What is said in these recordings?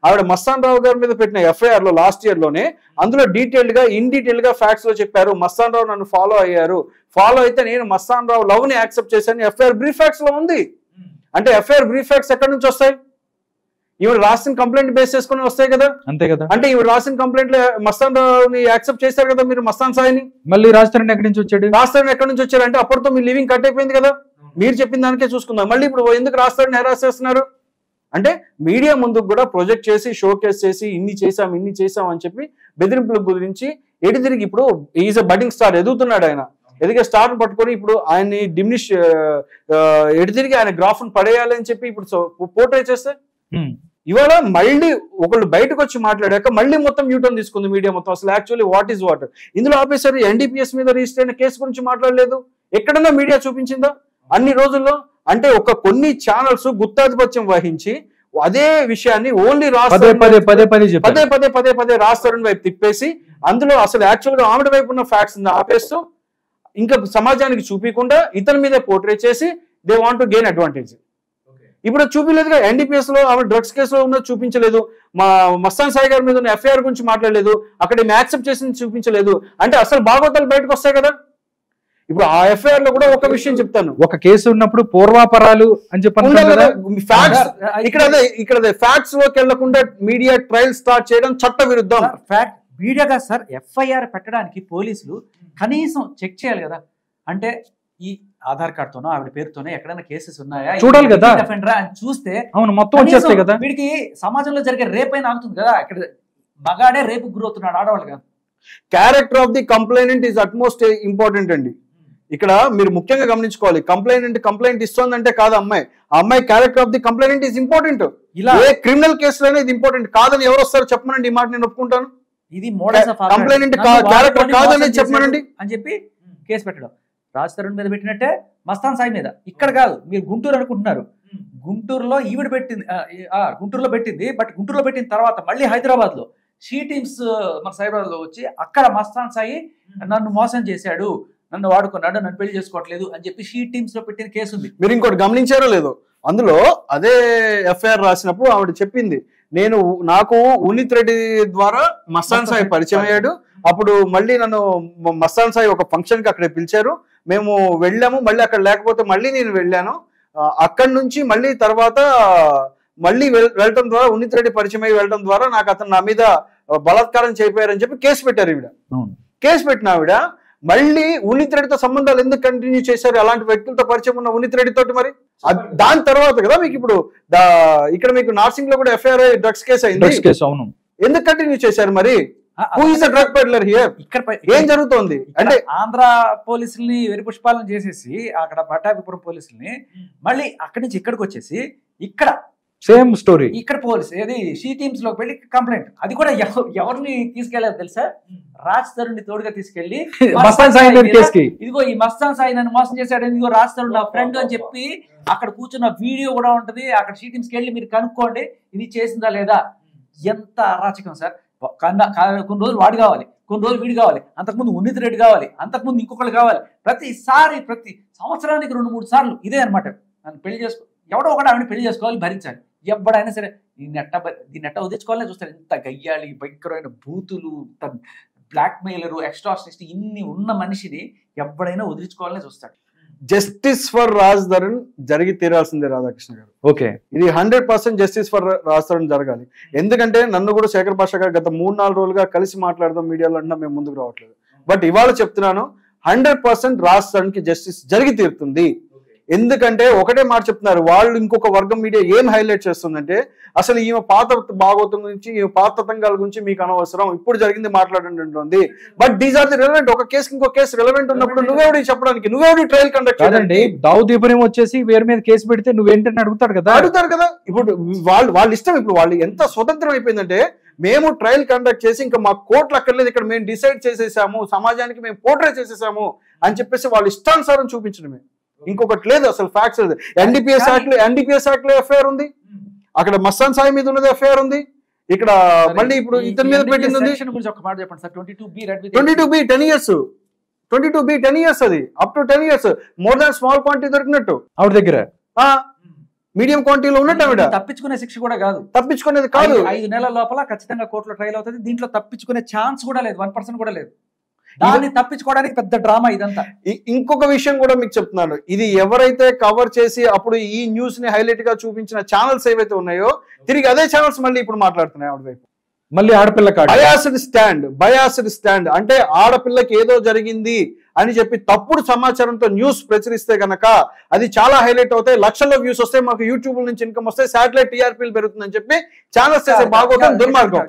ఆవిడ మస్తాన్ రావు గారి మీద పెట్టిన ఎఫ్ఐఆర్ లో లాస్ట్ ఇయర్ లోనే అందులో ఇన్ డీటెయిల్ గా ఫ్యాక్ట్స్ లో చెప్పారు. మస్తాన్ రావు నన్ను ఫాలో అయ్యారు, ఫాలో అయితే నేను మస్తాన్ రావు లవ్ ని యాక్సెప్ట్ చేశాను ఎఫ్ఐఆర్ బ్రీఫ్ ఫ్యాక్ట్స్ లో ఉంది. అంటే ఎఫ్ఐఆర్ బ్రీఫ్ ఫ్యాక్ట్స్ ఎక్కడి నుంచి వస్తాయి? ఈవిడ రాసిన కంప్లైంట్ బేస్ చేసుకుని వస్తాయి కదా. అంతే కదా. అంటే ఈవిడ రాసిన కంప్లైంట్ లో మస్తాన్ రావుని యాక్సెప్ట్ చేశారు కదా మీరు, మస్తాన్ సాయిని. మళ్ళీ రాజధాని ఎక్కడి నుంచి వచ్చాడు? రాజధాని ఎక్కడి నుంచి వచ్చారు అంటే అప్పటితో మీ లివింగ్ కట్ అయిపోయింది కదా. మీరు చెప్పిన దానికే చూసుకుందాం. మళ్ళీ ఇప్పుడు ఎందుకు రాజధాని హెరాస్ చేస్తున్నారు అంటే మీడియా ముందుకు కూడా ప్రొజెక్ట్ చేసి షోకేస్ చేసి ఇన్ని చేసాం అని చెప్పి బెదిరింపుల గురించి ఎటు తిరిగి ఇప్పుడు ఈజ్ అ బడ్డింగ్ స్టార్, ఎదుగుతున్నాడు ఆయన. ఎదిగే స్టార్ పట్టుకొని ఇప్పుడు ఆయన్ని డిమినిష్ ఎటు తిరిగి ఆయన గ్రాఫ్ ను పడేయాలని చెప్పి ఇప్పుడు పోర్ట్రే చేస్తే ఇవాళ మళ్ళీ ఒకళ్ళు బయటకు వచ్చి మాట్లాడాక మళ్ళీ మొత్తం యూటర్న్ తీసుకుంది మీడియా మొత్తం. అసలు యాక్చువల్లీ వాట్ ఈజ్ వాట్ ఇందులో ఆపేసారు. ఎన్డీపీఎస్ మీద రిజిస్టర్ అయిన కేసు గురించి మాట్లాడలేదు. ఎక్కడన్నా మీడియా చూపించిందా అన్ని రోజుల్లో? అంటే కొన్ని ఛానల్స్ గుత్తాధిపత్యం వహించి అదే విషయాన్ని ఓన్లీ పదే రాస్తారని వైపు తిప్పేసి అందులో అసలు యాక్చువల్ గా ఆమెడ వైపు ఉన్న ఫ్యాక్ట్స్ ఆపేస్తూ ఇంకా సమాజానికి చూపించకుండా ఇతని మీదే పోర్ట్రే చేసి they want to gain advantage. ఇప్పుడు చూపించలేదుగా. ఎన్డీపీఎస్ లో ఆమె డ్రగ్స్ కేసులో ఉన్నది చూపించలేదు, మా మస్తాన్ సాయి గారి మీద ఉన్న ఎఫ్ఐఆర్ గురించి మాట్లాడలేదు, అక్కడ యాక్సెప్ట్ చేసింది చూపించలేదు. అంటే అసలు భాగవతాలు బయటకు వస్తాయి కదా. ఇప్పుడు ఆ ఎఫ్ఐఆర్ లో కూడా ఒక విషయం చెప్తాను, ఒక కేసు ఉన్నప్పుడు పూర్వాపరాలు అని చెప్పి ఇక్కడ ఫ్యాక్ట్స్ లోకి వెళ్లకుండా మీడియా ట్రయల్ స్టార్ట్ చేయడం చట్ట విరుద్ధం. ఫ్యాక్ట్ మీడియాగా సార్ ఎఫ్ఐఆర్ పెట్టడానికి పోలీసులు కనీసం చెక్ చేయాలి కదా. అంటే ఈ ఆధార్ కార్డుతోనో ఆవిడ పేరుతోనే ఎక్కడైనా కేసెస్ ఉన్నాయా చూడాలి కదా అని చూస్తే అవును మొత్తం వచ్చేస్తాయి కదా. వీడికి సమాజంలో జరిగే రేప్ అయినా ఆగుతుంది కదా. ఇక్కడ మగాడే రేపు గురవుతున్నాడు, ఆడవాళ్ళు కాదు. Character of the complainant is utmost important అండి. ఇక్కడ మీరు ముఖ్యంగా గమనించుకోవాలి. కంప్లైంట్ ఇస్తోందంటే కాదు అమ్మాయి, ఆ అమ్మాయి character of the complainant is important. ఇలా ఏ క్రిమినల్ కేసులైనా ఇది ఇంపార్టెంట్ కాదని ఎవరు వస్తారు చెప్పమనండి. ఈ మాట నేను ఒప్పుకుంటాను. ఇది మోడల్స్ ఆఫ్ కంప్లైనెంట్ క్యారెక్టర్ కాదని చెప్పమనండి అని చెప్పి కేసు పెట్టడం. రాజ్ తరుణ్ మీద పెట్టినట్టే మస్తాన్ సాయి మీద. ఇక్కడ కాదు, మీరు గుంటూరు అనుకుంటున్నారు. గుంటూరులో ఈవిడ పెట్టింది, గుంటూరులో పెట్టింది. బట్ గుంటూరులో పెట్టిన తర్వాత మళ్ళీ హైదరాబాద్ లో షీ టీమ్స్ మన సైబరాబాద్ లో వచ్చి అక్కడ మస్తాన్ సాయి నన్ను మోసం చేశాడు, నన్ను వాడుకున్నాడు, నన్ను పెళ్లి చేసుకోవట్లేదు అని చెప్పి షీ టీమ్స్ లో పెట్టిన కేసు ఉంది. మీరు ఇంకోటి గమనించారో లేదో, అందులో అదే ఎఫ్ఐఆర్ రాసినప్పుడు ఆవిడ చెప్పింది నాకు ఉనిత్ రెడ్డి ద్వారా మస్తాన్ సాయి పరిచయం అయ్యాడు. అప్పుడు మళ్ళీ నన్ను మస్తాన్ సాయి ఒక ఫంక్షన్ కి అక్కడ పిలిచారు, మేము వెళ్ళాము, మళ్ళీ అక్కడ లేకపోతే మళ్ళీ నేను వెళ్ళాను, అక్కడి నుంచి మళ్ళీ తర్వాత మళ్ళీ వెళ్ళటం ద్వారా ఉనిత్ రెడ్డి పరిచయం అయ్యి వెళ్ళడం ద్వారా నాకు అతను నా మీద బలాత్కారం చేయిపోయారని చెప్పి కేసు పెట్టారు ఈవిడ. కేసు పెట్టిన ఆవిడ మళ్ళీ ఉనిత్ రెడ్డితో సంబంధాలు ఎందుకు కంటిన్యూ చేశారు? అలాంటి వ్యక్తులతో పరిచయం ఉన్న ఉనిత్ రెడ్డి తోటి మరి దాని తర్వాత కదా మీకు ఇప్పుడు ఇక్కడ మీకు నార్సింగ్ లో కూడా ఎఫ్ఐఆర్ డ్రగ్స్ కేసు అయింది. ఎందుకు కంటిన్యూ చేశారు మరి? Who is the drug peddler here? ఇక్కడ ఏం జరుగుతోంది అంటే ఆంధ్ర పోలీసుల్ని వెరి పుష్పాలను చేసేసి అక్కడ పట్టాభిపురం పోలీసుల్ని మళ్ళీ అక్కడి నుంచి ఇక్కడికి వచ్చేసి ఇక్కడ సేమ్ స్టోరీ ఇక్కడ పోలీసు ఏది షీ టీమ్స్ లోకి వెళ్ళి కంప్లైంట్. అది కూడా ఎవరిని తీసుకెళ్లారు తెలుసా? రాజ్ తరుణ్ ని తోడుగా తీసుకెళ్లి ఇదిగో ఈ మస్తాన్ సాయి నన్ను మోసం చేశాడు, ఇదిగో రాజ్ తరుణ్ నా ఫ్రెండ్ అని చెప్పి అక్కడ కూర్చున్న వీడియో కూడా ఉంటది. అక్కడ షీ టీమ్స్ కి వెళ్ళి మీరు కనుక్కోండి ఇది చేసిందా లేదా. ఎంత అరాచకం సార్. కొన్ని రోజులు వాడు కావాలి, కొన్ని రోజులు వీడు కావాలి, అంతకుముందు ఉన్నిత్ రెడ్డి కావాలి, అంతకుముందు ఇంకొకళ్ళు కావాలి. ప్రతి సంవత్సరానికి 2-3 సార్లు ఇదే అనమాట. నన్ను పెళ్లి చేసుకో, ఎవడో ఒకటి ఆవిడ పెళ్లి చేసుకోవాలి, భరించాలి. ఎవడైనా సరే దీన్ని ఎట్ట వదిలించుకోవాలని చూస్తారు. ఇంత గయ్యాలి, భయంకరమైన బూతులు, బ్లాక్ మెయిలరు, ఎక్స్ట్రాషనిస్ట్ ఇన్ని ఉన్న మనిషిని ఎవడైనా వదిలించుకోవాలని చూస్తాడు. జస్టిస్ ఫర్ రాజ్ తరుణ్ జరిగి తీరాల్సిందే రాధాకృష్ణ గారు. ఓకే, ఇది 100% జస్టిస్ ఫర్ రాజ్ తరుణ్ జరగాలి. ఎందుకంటే నన్ను కూడా శేఖర్ భాష గారు గత 3-4 రోజులుగా కలిసి మాట్లాడదాం మీడియాలో అంటున్నా మేము ముందుకు రావట్లేదు. బట్ ఇవాళ చెప్తున్నాను 100% రాజ్ తరుణ్ కి జస్టిస్ జరిగి తీరుతుంది. ఎందుకంటే ఒకటే మాట చెప్తున్నారు వాళ్ళు. ఇంకొక వర్గం మీడియా ఏం హైలైట్ చేస్తుందంటే అసలు ఈమె పాత భాగవతం గురించి, ఈమె పాత తతంగాల గురించి మీకు అనవసరం, ఇప్పుడు జరిగింది మాట్లాడండి. But these are the relevant. ఒక కేసు ఇంకో కేసు రెలవెంట్ ఉన్నప్పుడు నువ్వెవడి చెప్పడానికి, నువ్వెవడి ట్రయల్ కండక్ట్ చేయండి. దావుద్ ఇబ్రహీం వచ్చేసి వేరే మీద కేసు పెడితే నువ్వేంటని అడుగుతారు కదా. ఇప్పుడు వాళ్ళ ఇష్టం. ఇప్పుడు వాళ్ళు ఎంత స్వతంత్రం అయిపోయిందంటే మేము ట్రయల్ కండక్ట్ చేసి ఇంకా మా కోర్టులు అక్కర్లేదు, ఇక్కడ మేము డిసైడ్ చేసేసాము, సమాజానికి మేము పోర్ట్రే చేసేసాము అని చెప్పేసి వాళ్ళ ఇష్టానుసారం చూపించడమే, ఇంకొకటి లేదు. అసలు ఫ్యాక్ట్స్ లేదు. ఎన్డీపీఎస్ యాక్ట్ లో ఎఫ్ఐఆర్ ఉంది, అక్కడ మస్తాన్ సాయి మీద ఉన్నది ఎఫ్ఐఆర్ ఉంది, ఇక్కడ మళ్ళీ ఇప్పుడు ఇతని మీద పెట్టింది ఉంది. 22B 10 years, 22B 10 years, అది up to 10 years. More than small quantity దొరికినట్టు ఆవిడ దగ్గర. మీడియం క్వాంటిటీలో ఉన్నట్టు ఆవిడ తప్పించుకునే శిక్ష కూడా కాదు, తప్పించుకునేది కాదు. 5 నెలల లోపల ఖచ్చితంగా కోర్టులో ట్రయల్ అవుతుంది. దీంట్లో తప్పించుకునే ఛాన్స్ కూడా లేదు, 1% కూడా లేదు. దాన్ని తప్పించుకోవడానికి పెద్ద డ్రామా ఇదంతా. ఇంకొక విషయం కూడా మీకు చెప్తున్నాను, ఇది ఎవరైతే కవర్ చేసి అప్పుడు ఈ న్యూస్ ని హైలైట్ గా చూపించిన ఛానల్స్ ఏవైతే ఉన్నాయో తిరిగి అదే ఛానల్స్ మళ్ళీ ఇప్పుడు మాట్లాడుతున్నాయి ఆవిడ వైపు. మళ్ళీ ఆడపిల్ల బయాస్డ్ స్టాండ్ అంటే ఆడపిల్లకి ఏదో జరిగింది అని చెప్పి తప్పుడు సమాచారంతో న్యూస్ ప్రచురిస్తే గనక అది చాలా హైలైట్ అవుతాయి, లక్షల్లో వ్యూస్ వస్తాయి, మాకు యూట్యూబ్ నుంచి ఇన్కమ్ వస్తాయి, శాటిలైట్ టీఆర్పీలు పెరుగుతుందని చెప్పి ఛానల్స్ చేసే బాగోతం దుర్మార్గం.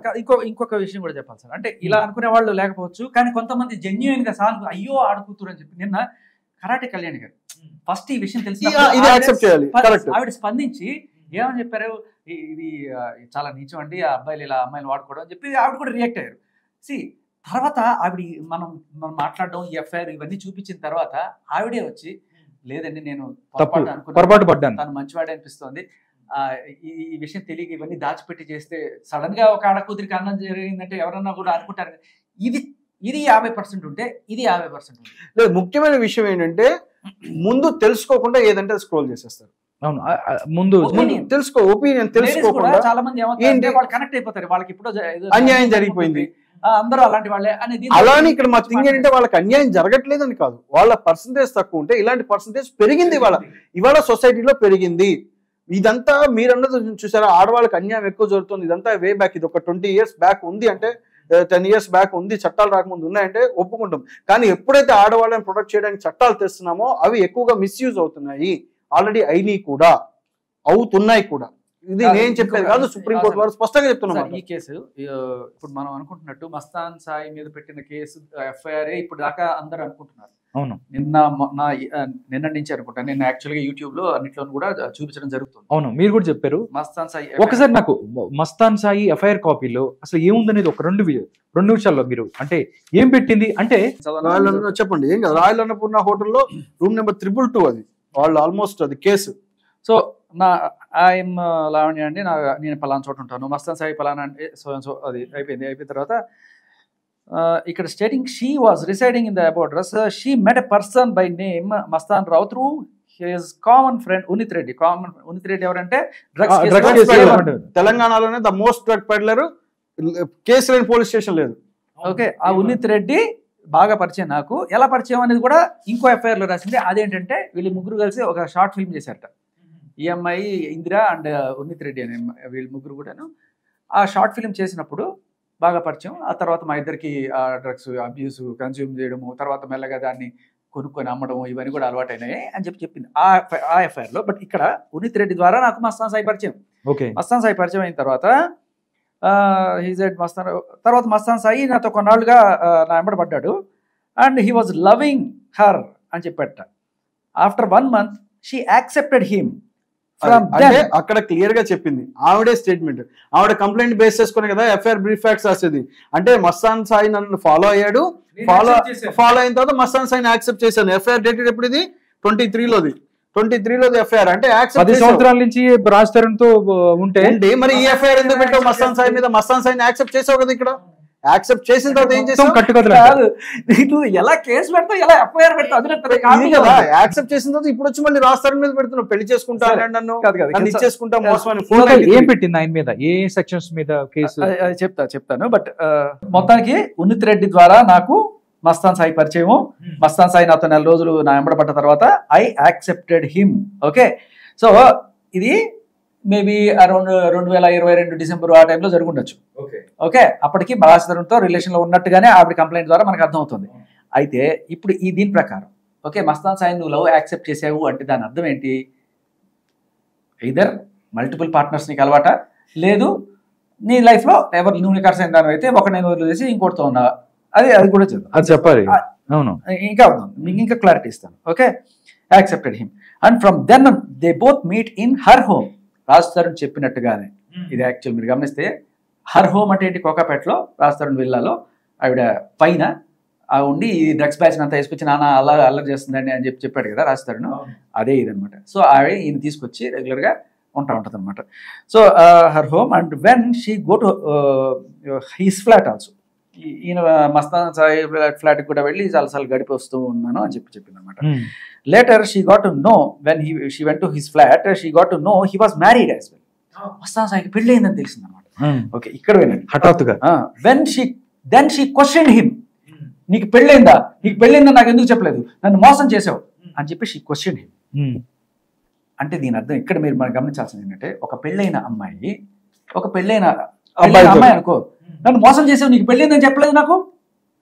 ఇంకొక విషయం కూడా చెప్పాలి సార్, అంటే ఇలా అనుకునే వాళ్ళు లేకపోవచ్చు, కానీ కొంతమంది జెన్యూన్ గా సార్ అయ్యో ఆడుకూతురు అని చెప్పి నిన్న కరాటే కళ్యాణ్ గారు ఫస్ట్ ఈ విషయం తెలిసిన ఆవిడ స్పందించి ఏమని చెప్పారు, ఇది చాలా నీచం అండి ఆ అబ్బాయిలు ఇలా అమ్మాయిలు వాడుకోవడం అని చెప్పి ఆవిడ కూడా రియాక్ట్ అయ్యారు. తర్వాత ఆవిడ మనం మాట్లాడడం ఎఫ్ఐఆర్ ఇవన్నీ చూపించిన తర్వాత ఆవిడే వచ్చి లేదండి నేను పొరపాటు పడ్డాను, తను మంచివాడే అనిపిస్తోంది, ఈ విషయం తెలియక ఇవన్నీ దాచిపెట్టి చేస్తే సడన్ గా ఒక ఆడకూతురికి అన్నం జరిగిందంటే ఎవరన్నా కూడా అనుకుంటారు. ఇది 50% ఉంటే ఇది 50% లేదు. ముఖ్యమైన విషయం ఏంటంటే ముందు తెలుసుకోకుండా ఏదంటే స్క్రోల్ చేసేస్తారు. అవును, ముందు ఒపీనియన్ తెలుసుకోకుండా చాలా మంది ఏమంటే వాళ్ళు కనెక్ట్ అయిపోతారు, వాళ్ళకి ఇప్పుడు అన్యాయం జరిగిపోయింది, అందరూ అలాంటి వాళ్ళే అనేది. అలానే ఇక్కడ మా థింగ్ ఏంటంటే వాళ్ళకి అన్యాయం జరగట్లేదని కాదు, వాళ్ళ పర్సంటేజ్ తక్కువ ఉంటే ఇలాంటి పర్సంటేజ్ పెరిగింది ఇవాళ సొసైటీలో పెరిగింది. ఇదంతా మీరన్నది చూసారా, ఆడవాళ్ళకి అన్యాయం ఎక్కువ జరుగుతుంది, ఇదంతా వే బ్యాక్, ఇది ఒక 20 years బ్యాక్ ఉంది అంటే 10 years బ్యాక్ ఉంది, చట్టాలు రాకముందు ఉన్నాయంటే ఒప్పుకుంటాం. కానీ ఎప్పుడైతే ఆడవాళ్ళని ప్రొటెక్ట్ చేయడానికి చట్టాలు తెస్తున్నామో అవి ఎక్కువగా మిస్యూజ్ అవుతున్నాయి, ఆల్రెడీ అయినాయి కూడా, అవుతున్నాయి కూడా. ఇది నేను చెప్పేది కాదు, సుప్రీంకోర్టు వారు స్పష్టంగా చెప్తున్నారు. ఈ కేసు ఇప్పుడు మనం అనుకుంటున్నట్టు మస్తాన్ సాయి మీద పెట్టిన కేసు ఎఫ్ఐఆర్ ఇప్పుడు దాకా అందరూ అనుకుంటున్నారు. అవును, నిన్న నుంచి అనుకుంటా, నేను యాక్చువల్గా యూట్యూబ్ లో అన్నిట్లో కూడా చూపించడం జరుగుతుంది. అవును, మీరు కూడా చెప్పారు మస్తాన్ సాయి. ఒకసారి నాకు మస్తాన్ సాయి ఎఫ్ఐఆర్ కాపీలో అసలు ఏముందనేది ఒక రెండు నిమిషాల్లో మీరు అంటే ఏం పెట్టింది అంటే చెప్పండి. ఏం కదా, రాయల్ అన్నపూర్ణ హోటల్లో రూమ్ నెంబర్ 222 అది వాళ్ళు ఆల్మోస్ట్ అది కేసు. సో ఐఎమ్ లావణ్య అండి, నేను పలానా చోట ఉంటాను, మస్తాన్ సాయి పలానా అంటే సో అది అయిపోయిన తర్వాత ఇక్కడ stating she was residing in the about address, she met a person by name Mastan Rao through his common friend Unith Reddy. Unith Reddy ఎవరంటే తెలంగాణలోనే the most drug peddler, case లేని పోలీస్ స్టేషన్ లేదు. ఓకే, ఆ ఉనిత్ రెడ్డి బాగా పరిచయం. నాకు ఎలా పరిచయం అనేది కూడా ఇంకో ఎఫ్ఐఆర్ లో రాసింది. అదేంటంటే వీళ్ళు ముగ్గురు కలిసి ఒక షార్ట్ ఫిల్మ్ చేశారట, ఈఎంఐ ఇందిరా అండ్ ఉనిత్ రెడ్డి అనే వీళ్ళు ముగ్గురు కూడాను. ఆ షార్ట్ ఫిల్మ్ చేసినప్పుడు బాగా పరిచయం. ఆ తర్వాత మా ఇద్దరికి డ్రగ్స్ అబ్యూస్ కన్స్యూమ్ చేయడము, తర్వాత మెల్లగా దాన్ని కొనుక్కొని అమ్మడము, ఇవన్నీ కూడా అలవాటైనాయి అని చెప్పింది ఆ ఎఫ్ఐఆర్ లో. బట్ ఇక్కడ ఉనిత్ రెడ్డి ద్వారా నాకు మస్తాన్ సాయి పరిచయం. మస్తాన్ సాయి పరిచయం అయిన తర్వాత తర్వాత మస్తాన్ సాయి నాతో కొన్నాళ్ళుగా నా వెంబడి పడ్డాడు and he was loving her అని చెప్పాట. After 1 month she accepted him. అంటే అక్కడ క్లియర్ గా చెప్పింది ఆవిడే స్టేట్మెంట్, ఆవిడ కంప్లైంట్ బేస్ చేసుకునే కదా ఎఫ్ఐఆర్ బ్రీఫ్ ఫ్యాక్ట్స్ రాసేది. అంటే మస్తాన్ సాయి నన్ను ఫాలో అయ్యాడు, ఫాలో అయిన తర్వాత మస్తాన్ సాయిని యాక్సెప్ట్ చేశాను. ఎఫ్ఐఆర్ డేటెడ్ ఎప్పుడు ఇది 23లోది ఎఫ్ఐఆర్. అంటే 10 సంవత్సరాల నుంచి రాజ్ తరుణ్ తో ఉంటే మరి ఈ ఎఫ్ఐఆర్ ఎందుకు పెట్టావు మస్తాన్ సాయి మీద? మస్తాన్ సాయిని యాక్సెప్ట్ చేసావు కదా, ఇక్కడ యాక్సెప్ట్ చేసిన తర్వాత ఏం చేస్తావు? నువ్వు ఎలా కేసు పెడతావు, ఎలా ఎఫ్ఐఆర్ పెడతావు కదా. యాక్సెప్ట్ చేసిన తర్వాత ఇప్పుడు వచ్చి మళ్ళీ రాజ్ తరుణ్ మీద పెడుతున్నావు, పెళ్లి చేసుకుంటా నన్ను ఇచ్చేసుకుంటా మోసం. ఏం పెట్టింది ఆయన మీద, ఏ సెక్షన్స్ మీద కేసు చెప్తాను. బట్ మొత్తానికి ఉనిత్ రెడ్డి ద్వారా నాకు మస్తాన్ సాయి పరిచయము. మస్తాన్ సాయి నాతో 4 రోజులు నా వెంబడపడ్డ తర్వాత I accepted him. Okay, so ఇది మేబీ అరౌండ్ 2022 డిసెంబర్ ఆ టైంలో జరుగుండొచ్చు. ఓకే, అప్పటికి మరాసరంతో రిలేషన్ లో ఉన్నట్టుగానే ఆవిడ కంప్లైంట్ ద్వారా మనకు అర్థమవుతుంది. అయితే ఇప్పుడు దీని ప్రకారం ఓకే, మస్తాన్ సాయి నువ్వు లవ్ యాక్సెప్ట్ చేసావు అంటే దాని అర్థం ఏంటి? ఇదర్ మల్టిపుల్ పార్ట్నర్స్ నీకు అలవాట, లేదు నీ లైఫ్ లో ఎవరు నువ్వు కర్స్ అయిన దాని అయితే ఒక నేను వదిలేసి ఇంకోటితో ఉన్నావా, అది కూడా చెప్పాలి. అవును, ఇంకా మీకు ఇంకా క్లారిటీ ఇస్తాను. Okay, accepted him and from then they both meet in her home. Raj Tarun చెప్పినట్టుగానే ఇది యాక్చువల్ మీరు గమనిస్తే హర్ హోమ్ అంటే ఏంటి, కోకాపేటలో రాజ్ తరుణ్ విల్లాలో ఆవిడ పైన ఉండి ఈ డ్రగ్స్ బ్యాచ్ అంతా వేసుకొచ్చి నాన్న అల్లరి చేస్తుందండి అని చెప్పాడు కదా రాజ్ తరుణ్. అదే ఇదనమాట. సో ఆవిడ ఈయన తీసుకొచ్చి రెగ్యులర్ గా ఉంటుంది అనమాట. So her home and when she go to his flat also. ఈయన మస్తాన్ సాయి ఫ్లాట్ కూడా వెళ్ళి చాలాసార్లు గడిపి వస్తూ ఉన్నాను అని చెప్పింది అనమాట. Later she got to know when she went to his flat she got to know he was married as well. Mastan సాయికి పెళ్లి అయిందని తెలిసింది అనమాట. ఓకే, ఇక్కడ వినండి. హఠాత్తుగా దెన్ షీ క్వశ్చన్ హిమ్, నీకు పెళ్ళైందా, నీకు పెళ్ళైందా నాకు ఎందుకు చెప్పలేదు, నన్ను మోసం చేసావు అని చెప్పి షీ క్వశ్చన్ హిమ్. అంటే దీని అర్థం ఇక్కడ మీరు మనం గమనించాల్సింది ఏంటంటే, ఒక పెళ్ళైన అమ్మాయి ఒక పెళ్ళైన అమ్మాయి అనుకో, నన్ను మోసం చేసావు, నీకు పెళ్ళైందని చెప్పలేదు, నాకు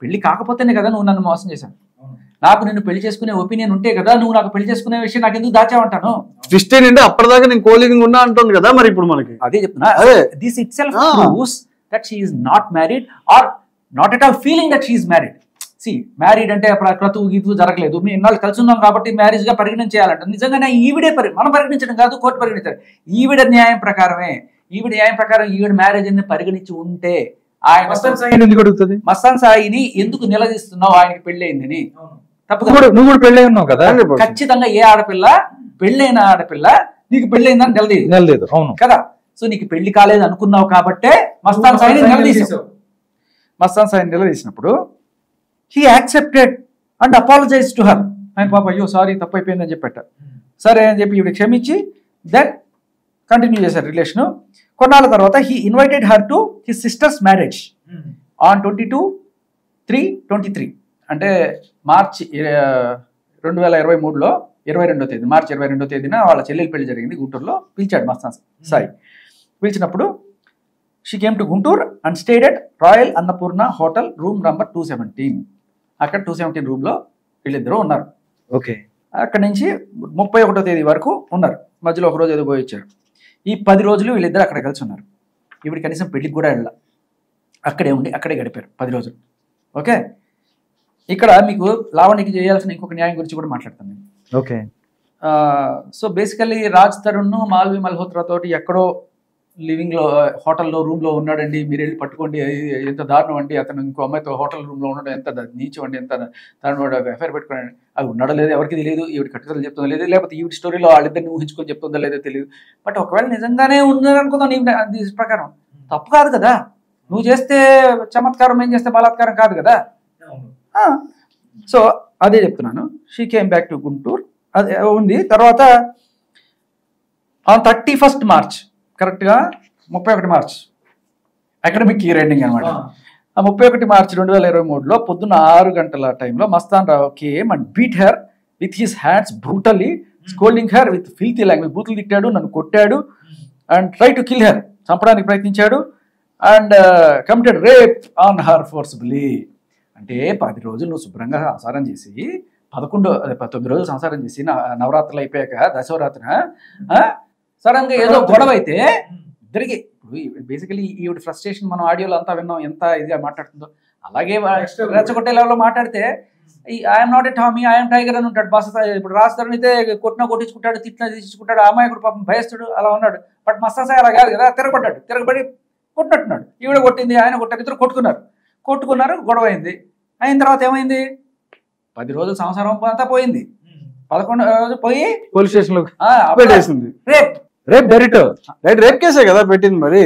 పెళ్లి కాకపోతేనే కదా నువ్వు నన్ను మోసం చేశావు, నాకు నిన్ను పెళ్లి చేసుకునే ఒపీనియన్ ఉంటే కదా నువ్వు నాకు పెళ్లి చేసుకునే విషయం నాకు ఎందుకు దాచావంటాను. ట్విస్ట్ ఏంటంటే అప్పటిదాకా నేను కోలింగ్ ఉన్నా అంటుంది కదా, మరి ఇప్పుడు మనకి అదే చెప్తున్నా. This itself proves that she is not married or not at all feeling that she is married. She married అంటే అప్పుడు క్రతువు గీతు జరగలేదు, మేము ఇన్నాళ్ళు కలిసి ఉన్నాం కాబట్టి మ్యారేజ్ గా పరిగణించేయాలంట. నిజంగానే ఈవిడే మనం పరిగణించడం కాదు, కోర్టు పరిగణించాలి. ఈవిడ న్యాయం ప్రకారమే, ఈవిడ న్యాయం ప్రకారం ఈవిడ మ్యారేజ్ అని పరిగణించి ఉంటే ఆయన మస్తాన్ సాయిని ఎందుకు నిలదీస్తున్నావు, ఆయనకి పెళ్లి అయిందని తప్పు. నువ్వు కూడా పెళ్ళై ఉన్నావు కదా. ఖచ్చితంగా ఏ ఆడపిల్ల పెళ్ళైన ఆడపిల్ల నీకు పెళ్ళైందని నిలదీయదు అవును కదా. సో నీకు పెళ్లి కాలేదు అనుకున్నావు కాబట్టే మస్తాన్ సాయిని నిలదీసావు. మస్తాన్ సాయిని నిలదీసినప్పుడు he accepted and apologise to her. ఆయన పాప అయ్యో సారీ తప్పు అయిపోయిందని చెప్పట. సరే అని చెప్పి ఈవిడ క్షమించి దెన్ కంటిన్యూ చేశారు రిలేషన్. కొన్నాళ్ళ తర్వాత he invited her to his sisters marriage on 22/3/23 అంటే మార్చి 2023లో 22వ తేదీ మార్చి 22వ తేదీన వాళ్ళ చెల్లెలు పెళ్లి జరిగింది గుంటూరులో. పిలిచాడు మస్తాన్ సాయి. పిలిచినప్పుడు she came to Guntur and stayed at royal Annapurna hotel room number 217. అక్కడ 217 రూమ్లో వీళ్ళిద్దరూ ఉన్నారు. ఓకే, అక్కడి నుంచి 31వ తేదీ వరకు ఉన్నారు. మధ్యలో ఒక రోజు ఏదో పోయి వచ్చారు. ఈ 10 రోజులు వీళ్ళిద్దరు అక్కడ కలిసి ఉన్నారు. ఇప్పుడు కనీసం పెళ్లికి కూడా వెళ్ళాలి, అక్కడే ఉండి అక్కడే గడిపారు 10 రోజులు. ఓకే, ఇక్కడ మీకు లావణ్యకి చేయాల్సిన ఇంకొక న్యాయం గురించి కూడా మాట్లాడతాను నేను. Okay, so basically Raj Tarun Malvi Malhotra తోటి ఎక్కడో లివింగ్ లో హోటల్లో రూమ్ లో ఉన్నాడండి, మీరు వెళ్ళి పట్టుకోండి, ఎంత దారుణం అండి, అతను ఇంకో అమ్మాయితో హోటల్ రూమ్ లో ఉన్నాడు, ఎంత నీచం అండి, ఎంత తను ఎఫ్ఐఆర్ పెట్టుకోండి, అది ఉన్నాడో లేదో ఎవరికి తెలియదు, ఈవిడ కట్టుదల చెప్తుందో లేదు, లేకపోతే ఈవిడ స్టోరీలో వాళ్ళిద్దరిని ఊహించుకొని చెప్తుందో లేదో తెలియదు. బట్ ఒకవేళ నిజంగానే ఉన్నారనుకుందాం, దీని ప్రకారం తప్పు కాదు కదా. నువ్వు చేస్తే చమత్కారం, ఏం చేస్తే బలాత్కారం కాదు కదా. సో అదే చెప్తున్నాను. She came back to Guntur, అదే ఉంది. తర్వాత ఆన్ 31st మార్చ్ కరెక్ట్గా 31 మార్చ్ అకాడమిక్ ఇయర్ ఎండింగ్ అనమాట. ఆ 31 మార్చ్ 2023లో పొద్దున్న 6 గంటల టైంలో Mastan Rao came and beat her with his hands brutally, scolding her with filthy language. బూతులు తిట్టాడు, నన్ను కొట్టాడు and try to kill her, చంపడానికి ప్రయత్నించాడు. And committed rape on her forcefully. అంటే 10 రోజులు నువ్వు శుభ్రంగా సంసారం చేసి 9 రోజులు సంసారం చేసి నవరాత్రులు అయిపోయాక దశవరాత్రిన సడన్ గా ఏదో గొడవ అయితే ఇద్దరికి, ఇప్పుడు బేసికలీ ఈవిడ ఫ్రస్ట్రేషన్ మనం ఆడియోలో అంతా విన్నాం, ఎంత ఇదిగా మాట్లాడుతుందో. అలాగే రెచ్చగొట్టే లెవెల్లో మాట్లాడితే I'm not a Tommy, I'm tiger అని ఉంటాడు. బాస్ ఇప్పుడు రాజ్ తరుణ్ అయితే కొట్టినా కొట్టించుకుంటాడు, తిట్టినా తీర్చుకుంటాడు, అమాయకుడు పాపం భయస్తుడు అలా ఉన్నాడు. బట్ మస్తాన్ సాయి అలా కాదు కదా, తిరగబడి కొట్టినట్టున్నాడు. ఈవిడ కొట్టింది, ఆయన కొట్టారు, ఇద్దరు కొట్టుకున్నారు, గొడవ అయింది. అయిన తర్వాత ఏమైంది, 10 రోజులు సంవత్సరం అంతా పోయింది. 11వ రోజు పోయి పోలీస్ స్టేషన్ లో రేప్ డైరెక్ట్ కేసే కదా పెట్టింది. మరి